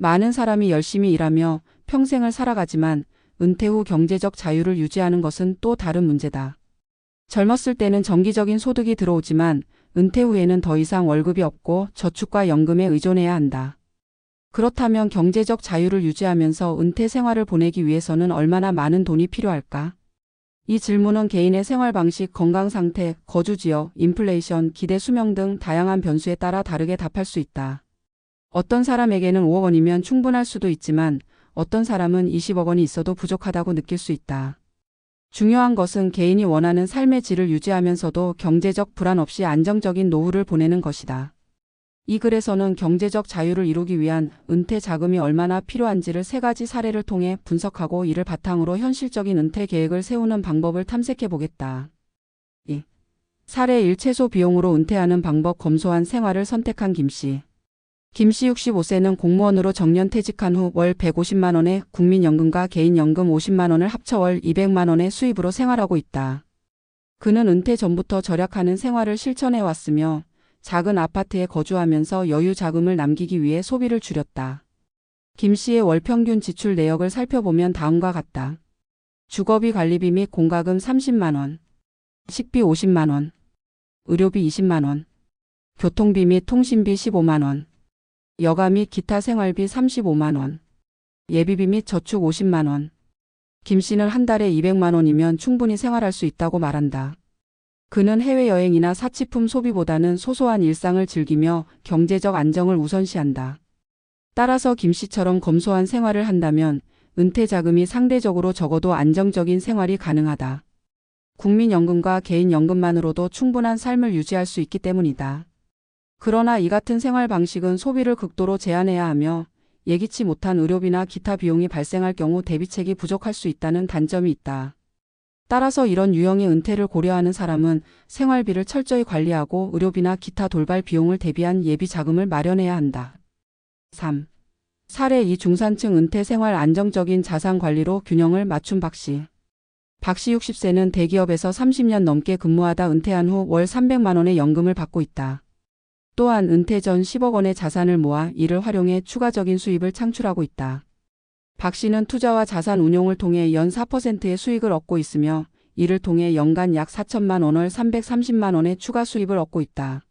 많은 사람이 열심히 일하며 평생을 살아가지만 은퇴 후 경제적 자유를 유지하는 것은 또 다른 문제다. 젊었을 때는 정기적인 소득이 들어오지만 은퇴 후에는 더 이상 월급이 없고 저축과 연금에 의존해야 한다. 그렇다면 경제적 자유를 유지하면서 은퇴 생활을 보내기 위해서는 얼마나 많은 돈이 필요할까? 이 질문은 개인의 생활 방식, 건강 상태, 거주 지역, 인플레이션, 기대 수명 등 다양한 변수에 따라 다르게 답할 수 있다. 어떤 사람에게는 5억 원이면 충분할 수도 있지만 어떤 사람은 20억 원이 있어도 부족하다고 느낄 수 있다. 중요한 것은 개인이 원하는 삶의 질을 유지하면서도 경제적 불안 없이 안정적인 노후를 보내는 것이다. 이 글에서는 경제적 자유를 이루기 위한 은퇴 자금이 얼마나 필요한지를 3가지 사례를 통해 분석하고 이를 바탕으로 현실적인 은퇴 계획을 세우는 방법을 탐색해 보겠다. 사례 1. 최소 비용으로 은퇴하는 방법. 검소한 생활을 선택한 김씨. 김씨 65세는 공무원으로 정년 퇴직한 후 월 150만 원의 국민연금과 개인연금 50만 원을 합쳐 월 200만 원의 수입으로 생활하고 있다. 그는 은퇴 전부터 절약하는 생활을 실천해 왔으며 작은 아파트에 거주하면서 여유 자금을 남기기 위해 소비를 줄였다. 김 씨의 월 평균 지출 내역을 살펴보면 다음과 같다. 주거비 관리비 및 공과금 30만 원, 식비 50만 원, 의료비 20만 원, 교통비 및 통신비 15만 원, 여가 및 기타 생활비 35만 원, 예비비 및 저축 50만 원. 김 씨는 한 달에 200만 원이면 충분히 생활할 수 있다고 말한다. 그는 해외여행이나 사치품 소비보다는 소소한 일상을 즐기며 경제적 안정을 우선시한다. 따라서 김 씨처럼 검소한 생활을 한다면 은퇴 자금이 상대적으로 적어도 안정적인 생활이 가능하다. 국민연금과 개인연금만으로도 충분한 삶을 유지할 수 있기 때문이다. 그러나 이 같은 생활 방식은 소비를 극도로 제한해야 하며 예기치 못한 의료비나 기타 비용이 발생할 경우 대비책이 부족할 수 있다는 단점이 있다. 따라서 이런 유형의 은퇴를 고려하는 사람은 생활비를 철저히 관리하고 의료비나 기타 돌발 비용을 대비한 예비 자금을 마련해야 한다. 3. 사례 2. 중산층 은퇴 생활 안정적인 자산 관리로 균형을 맞춘 박씨. 박씨 60세는 대기업에서 30년 넘게 근무하다 은퇴한 후 월 300만 원의 연금을 받고 있다. 또한 은퇴 전 10억 원의 자산을 모아 이를 활용해 추가적인 수입을 창출하고 있다. 박 씨는 투자와 자산 운용을 통해 연 4%의 수익을 얻고 있으며 이를 통해 연간 약 4천만 원 월 330만 원의 추가 수입을 얻고 있다.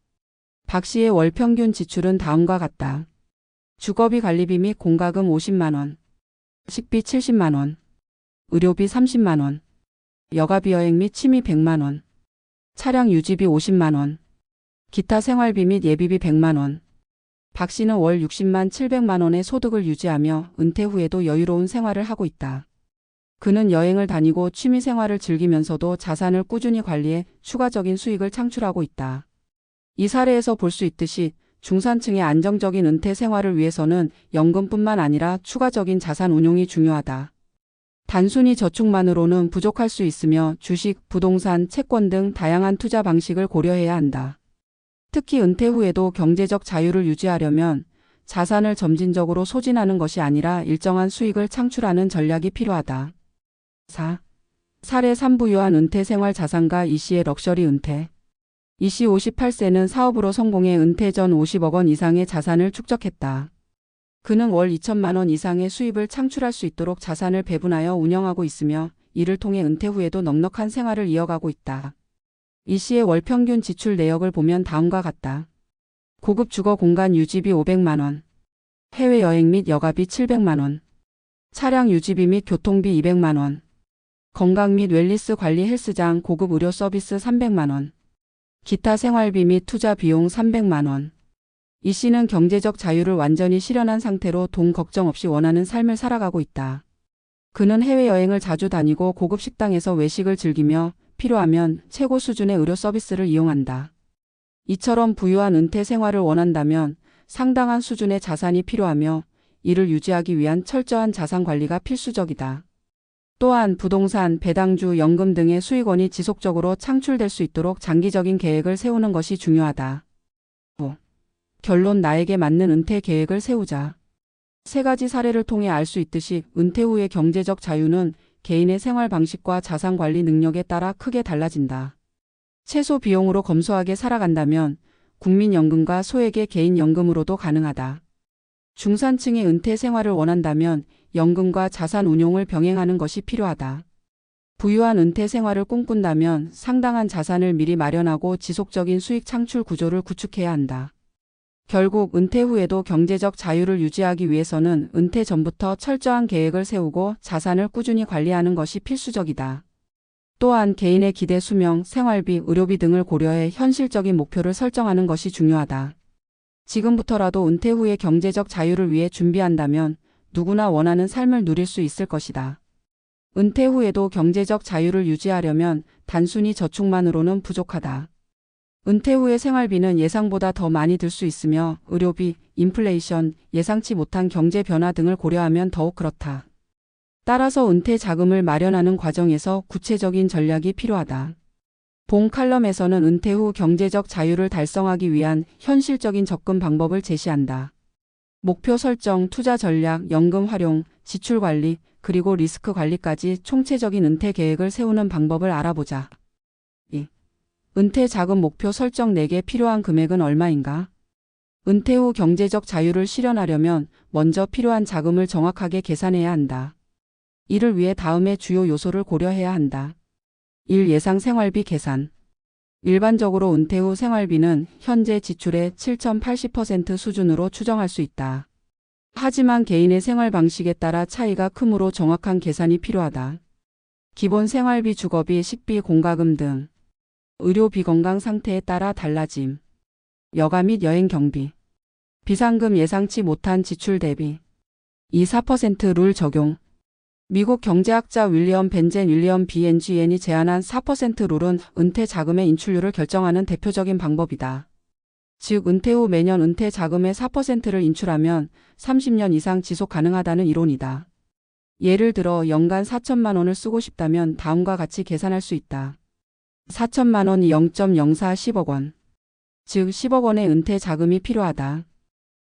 박 씨의 월 평균 지출은 다음과 같다. 주거비 관리비 및 공과금 50만 원, 식비 70만 원, 의료비 30만 원, 여가비 여행 및 취미 100만 원, 차량 유지비 50만 원, 기타 생활비 및 예비비 100만 원. 박 씨는 월 60만 700만 원의 소득을 유지하며 은퇴 후에도 여유로운 생활을 하고 있다. 그는 여행을 다니고 취미 생활을 즐기면서도 자산을 꾸준히 관리해 추가적인 수익을 창출하고 있다. 이 사례에서 볼 수 있듯이 중산층의 안정적인 은퇴 생활을 위해서는 연금뿐만 아니라 추가적인 자산 운용이 중요하다. 단순히 저축만으로는 부족할 수 있으며 주식, 부동산, 채권 등 다양한 투자 방식을 고려해야 한다. 특히 은퇴 후에도 경제적 자유를 유지하려면 자산을 점진적으로 소진하는 것이 아니라 일정한 수익을 창출하는 전략이 필요하다. 4. 사례 3. 부유한 은퇴 생활 자산가 이 씨의 럭셔리 은퇴. 이 씨 58세는 사업으로 성공해 은퇴 전 50억 원 이상의 자산을 축적했다. 그는 월 2천만 원 이상의 수입을 창출할 수 있도록 자산을 배분하여 운영하고 있으며 이를 통해 은퇴 후에도 넉넉한 생활을 이어가고 있다. 이 씨의 월 평균 지출 내역을 보면 다음과 같다. 고급 주거 공간 유지비 500만 원, 해외여행 및 여가비 700만 원, 차량 유지비 및 교통비 200만 원, 건강 및 웰니스 관리 헬스장 고급 의료 서비스 300만 원, 기타 생활비 및 투자 비용 300만 원. 이 씨는 경제적 자유를 완전히 실현한 상태로 돈 걱정 없이 원하는 삶을 살아가고 있다. 그는 해외여행을 자주 다니고 고급 식당에서 외식을 즐기며 필요하면 최고 수준의 의료 서비스를 이용한다. 이처럼 부유한 은퇴 생활을 원한다면 상당한 수준의 자산이 필요하며 이를 유지하기 위한 철저한 자산 관리가 필수적이다. 또한 부동산, 배당주, 연금 등의 수익원이 지속적으로 창출될 수 있도록 장기적인 계획을 세우는 것이 중요하다. 5. 결론 나에게 맞는 은퇴 계획을 세우자. 3가지 사례를 통해 알 수 있듯이 은퇴 후의 경제적 자유는 개인의 생활 방식과 자산 관리 능력에 따라 크게 달라진다. 최소 비용으로 검소하게 살아간다면 국민연금과 소액의 개인연금으로도 가능하다. 중산층의 은퇴 생활을 원한다면 연금과 자산 운용을 병행하는 것이 필요하다. 부유한 은퇴 생활을 꿈꾼다면 상당한 자산을 미리 마련하고 지속적인 수익 창출 구조를 구축해야 한다. 결국 은퇴 후에도 경제적 자유를 유지하기 위해서는 은퇴 전부터 철저한 계획을 세우고 자산을 꾸준히 관리하는 것이 필수적이다. 또한 개인의 기대 수명, 생활비, 의료비 등을 고려해 현실적인 목표를 설정하는 것이 중요하다. 지금부터라도 은퇴 후의 경제적 자유를 위해 준비한다면 누구나 원하는 삶을 누릴 수 있을 것이다. 은퇴 후에도 경제적 자유를 유지하려면 단순히 저축만으로는 부족하다. 은퇴 후의 생활비는 예상보다 더 많이 들 수 있으며 의료비, 인플레이션, 예상치 못한 경제 변화 등을 고려하면 더욱 그렇다. 따라서 은퇴 자금을 마련하는 과정에서 구체적인 전략이 필요하다. 본 칼럼에서는 은퇴 후 경제적 자유를 달성하기 위한 현실적인 접근 방법을 제시한다. 목표 설정, 투자 전략, 연금 활용, 지출 관리, 그리고 리스크 관리까지 총체적인 은퇴 계획을 세우는 방법을 알아보자. 2. 은퇴 자금 목표 설정 내게 필요한 금액은 얼마인가? 은퇴 후 경제적 자유를 실현하려면 먼저 필요한 자금을 정확하게 계산해야 한다. 이를 위해 다음의 주요 요소를 고려해야 한다. 1. 예상 생활비 계산. 일반적으로 은퇴 후 생활비는 현재 지출의 7.80% 수준으로 추정할 수 있다. 하지만 개인의 생활 방식에 따라 차이가 크므로 정확한 계산이 필요하다. 기본 생활비, 주거비, 식비, 공과금 등 의료비, 건강 상태에 따라 달라짐. 여가 및 여행 경비. 비상금, 예상치 못한 지출 대비. 4% 룰 적용. 미국 경제학자 윌리엄 벤젠 윌리엄 BNGN이 제안한 4% 룰은 은퇴 자금의 인출률을 결정하는 대표적인 방법이다. 즉 은퇴 후 매년 은퇴 자금의 4%를 인출하면 30년 이상 지속 가능하다는 이론이다. 예를 들어 연간 4천만 원을 쓰고 싶다면 다음과 같이 계산할 수 있다. 4천만 원이 0.04 10억 원. 즉 10억 원의 은퇴 자금이 필요하다.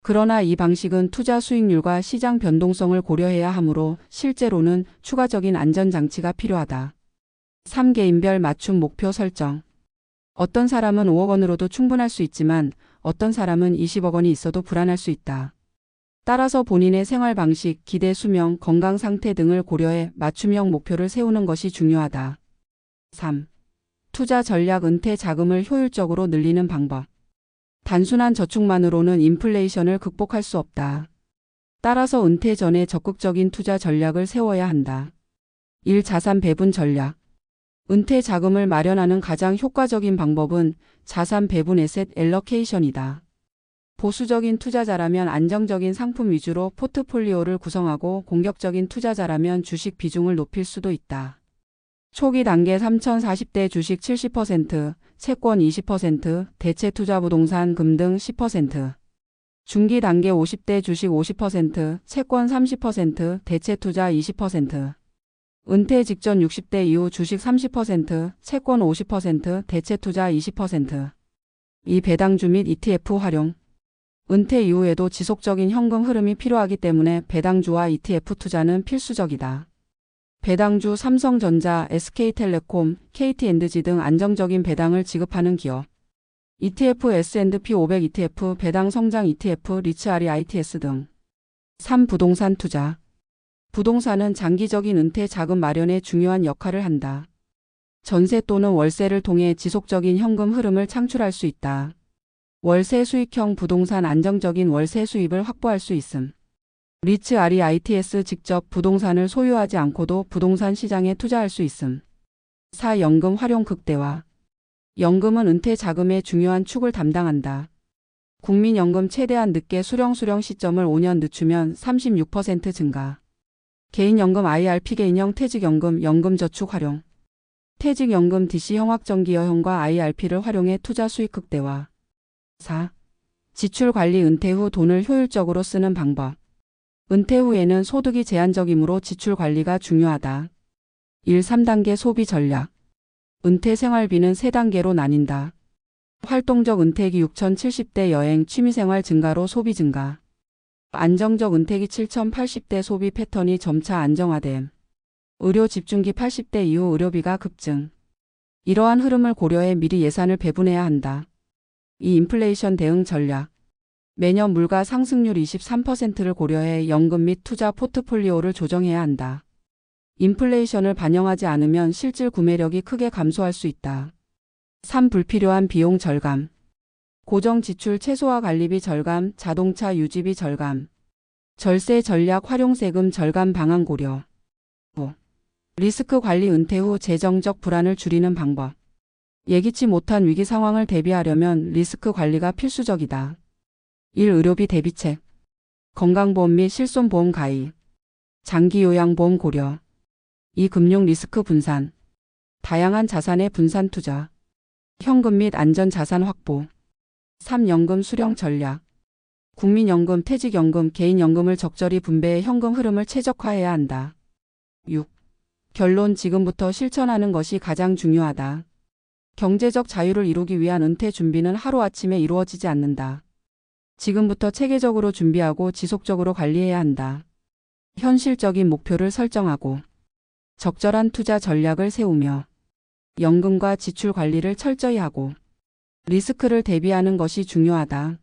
그러나 이 방식은 투자 수익률과 시장 변동성을 고려해야 하므로 실제로는 추가적인 안전장치가 필요하다. 3개인별 맞춤 목표 설정. 어떤 사람은 5억 원으로도 충분할 수 있지만 어떤 사람은 20억 원이 있어도 불안할 수 있다. 따라서 본인의 생활 방식, 기대 수명, 건강 상태 등을 고려해 맞춤형 목표를 세우는 것이 중요하다. 3. 투자 전략. 은퇴 자금을 효율적으로 늘리는 방법. 단순한 저축만으로는 인플레이션을 극복할 수 없다. 따라서 은퇴 전에 적극적인 투자 전략을 세워야 한다. 1. 자산 배분 전략. 은퇴 자금을 마련하는 가장 효과적인 방법은 자산 배분 에셋 앨러케이션이다. 보수적인 투자자라면 안정적인 상품 위주로 포트폴리오를 구성하고 공격적인 투자자라면 주식 비중을 높일 수도 있다. 초기 단계 3040대 주식 70%, 채권 20%, 대체 투자 부동산 금 등 10%. 중기 단계 50대 주식 50%, 채권 30%, 대체 투자 20%. 은퇴 직전 60대 이후 주식 30%, 채권 50%, 대체 투자 20%. 이 배당주 및 ETF 활용. 은퇴 이후에도 지속적인 현금 흐름이 필요하기 때문에 배당주와 ETF 투자는 필수적이다. 배당주 삼성전자, SK텔레콤, KT엔드지 등 안정적인 배당을 지급하는 기업. ETF S&P 500 ETF, 배당 성장 ETF, 리츠아리 ITS 등. 3. 부동산 투자. 부동산은 장기적인 은퇴 자금 마련에 중요한 역할을 한다. 전세 또는 월세를 통해 지속적인 현금 흐름을 창출할 수 있다. 월세 수익형 부동산. 안정적인 월세 수입을 확보할 수 있음. 리츠아리 ITS. 직접 부동산을 소유하지 않고도 부동산 시장에 투자할 수 있음. 4. 연금 활용 극대화. 연금은 은퇴 자금의 중요한 축을 담당한다. 국민연금 최대한 늦게 수령 시점을 5년 늦추면 36% 증가. 개인연금 IRP. 개인형 퇴직연금, 연금저축 활용. 퇴직연금 DC형 확정기여형과 IRP를 활용해 투자 수익 극대화. 4. 지출관리. 은퇴 후 돈을 효율적으로 쓰는 방법. 은퇴 후에는 소득이 제한적이므로 지출관리가 중요하다. 1. 3단계 소비 전략. 은퇴 생활비는 3단계로 나뉜다. 활동적 은퇴기 6070대 여행, 취미생활 증가로 소비 증가. 안정적 은퇴기 7080대 소비 패턴이 점차 안정화됨. 의료 집중기 80대 이후 의료비가 급증. 이러한 흐름을 고려해 미리 예산을 배분해야 한다. 2. 인플레이션 대응 전략. 매년 물가 상승률 23%를 고려해 연금 및 투자 포트폴리오를 조정해야 한다. 인플레이션을 반영하지 않으면 실질 구매력이 크게 감소할 수 있다. 3. 불필요한 비용 절감. 고정 지출 최소화 관리비 절감, 자동차 유지비 절감, 절세 전략 활용 세금 절감 방안 고려. 5. 리스크 관리 은퇴 후 재정적 불안을 줄이는 방법. 예기치 못한 위기 상황을 대비하려면 리스크 관리가 필수적이다. 1. 의료비 대비책. 건강보험 및 실손보험 가입. 장기요양보험 고려. 2. 금융 리스크 분산. 다양한 자산의 분산 투자. 현금 및 안전자산 확보. 3. 연금 수령 전략. 국민연금, 퇴직연금, 개인연금을 적절히 분배해 현금 흐름을 최적화해야 한다. 6. 결론 지금부터 실천하는 것이 가장 중요하다. 경제적 자유를 이루기 위한 은퇴 준비는 하루아침에 이루어지지 않는다. 지금부터 체계적으로 준비하고 지속적으로 관리해야 한다. 현실적인 목표를 설정하고 적절한 투자 전략을 세우며 연금과 지출 관리를 철저히 하고 리스크를 대비하는 것이 중요하다.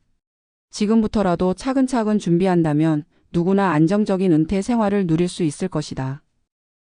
지금부터라도 차근차근 준비한다면 누구나 안정적인 은퇴 생활을 누릴 수 있을 것이다.